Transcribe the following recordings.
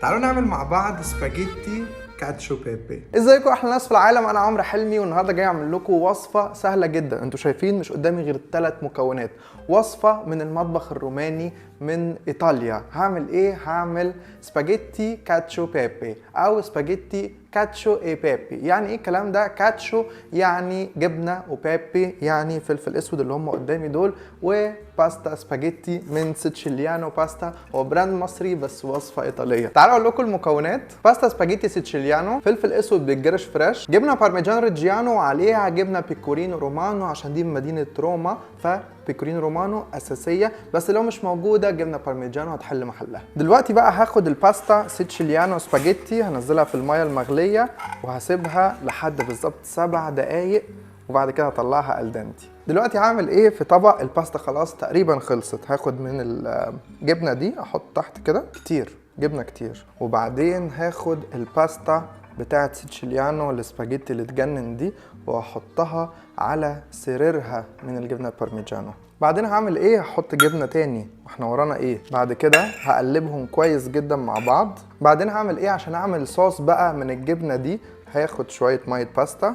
تعالوا نعمل مع بعض سباجيتي كاتشو بيبي. ازيكم احلى ناس في العالم، انا عمرو حلمي والنهارده جاي اعمل لكم وصفه سهله جدا. انتوا شايفين مش قدامي غير 3 مكونات، وصفه من المطبخ الروماني من ايطاليا. هعمل ايه؟ هعمل سباجيتي كاتشو بيبي او سباجيتي كاتشو اي بيبي. يعني ايه الكلام ده؟ كاتشو يعني جبنه وبيبي يعني فلفل اسود اللي هم قدامي دول، وباستا سباجيتي من سيتشيليانو باستا، هو براند مصري بس وصفه ايطاليه. تعالوا اقول لكم المكونات. باستا سباجيتي سيتشيليانو، فلفل اسود بالجرش فريش، جبنه بارميجان ريجيانو وعليها جبنه بيكورينو رومانو عشان دي من مدينه روما، بيكورينو رومانو اساسيه، بس لو مش موجوده جبنه بارميجانو هتحل محلها. دلوقتي بقى هاخد الباستا سيتشيليانو سباجيتي، هنزلها في الميه المغليه وهسيبها لحد بالظبط 7 دقايق وبعد كده هطلعها الدنتي. دلوقتي هعمل ايه في طبق؟ الباستا خلاص تقريبا خلصت. هاخد من الجبنه دي احط تحت كده كتير، جبنه كتير، وبعدين هاخد الباستا بتاعت سيتشيليانو السباجيتي اللي تجنن دي واحطها على سريرها من الجبنه البارميجانو. بعدين هعمل ايه؟ هحط جبنه تاني واحنا ورانا ايه. بعد كده هقلبهم كويس جدا مع بعض. بعدين هعمل ايه عشان اعمل صوص بقى من الجبنه دي؟ هاخد شويه ميه باستا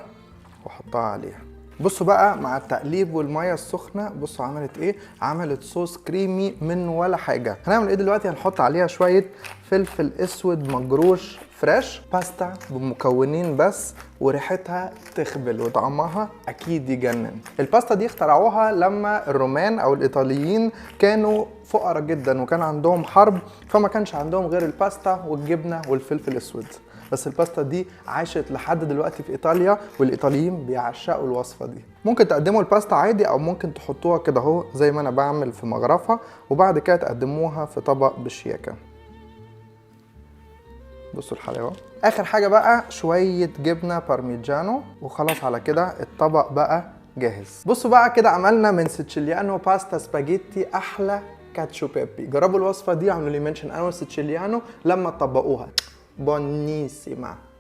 واحطها عليها. بصوا بقى مع التقليب والميه السخنه، بصوا عملت ايه؟ عملت صوص كريمي من ولا حاجه. هنعمل ايه دلوقتي؟ هنحط عليها شويه فلفل اسود مجروش فريش. باستا بمكونين بس وريحتها تخبل وطعمها اكيد يجنن. الباستا دي اخترعوها لما الرومان او الايطاليين كانوا فقراء جدا وكان عندهم حرب، فما كانش عندهم غير الباستا والجبنه والفلفل الاسود. بس الباستا دي عاشت لحد دلوقتي في ايطاليا والايطاليين بيعشقوا الوصفه دي. ممكن تقدموا الباستا عادي او ممكن تحطوها كده اهو زي ما انا بعمل في مغرفه، وبعد كده تقدموها في طبق بشياكه. بصوا الحلاوه. اخر حاجه بقى شويه جبنه بارميجانو وخلاص على كده الطبق بقى جاهز. بصوا بقى كده عملنا من سيتشيليانو باستا سباجيتي احلى كاتشو بيبي. جربوا الوصفه دي، اعملوا لي منشن انا وسيتشيليانو لما تطبقوها. Buonissima!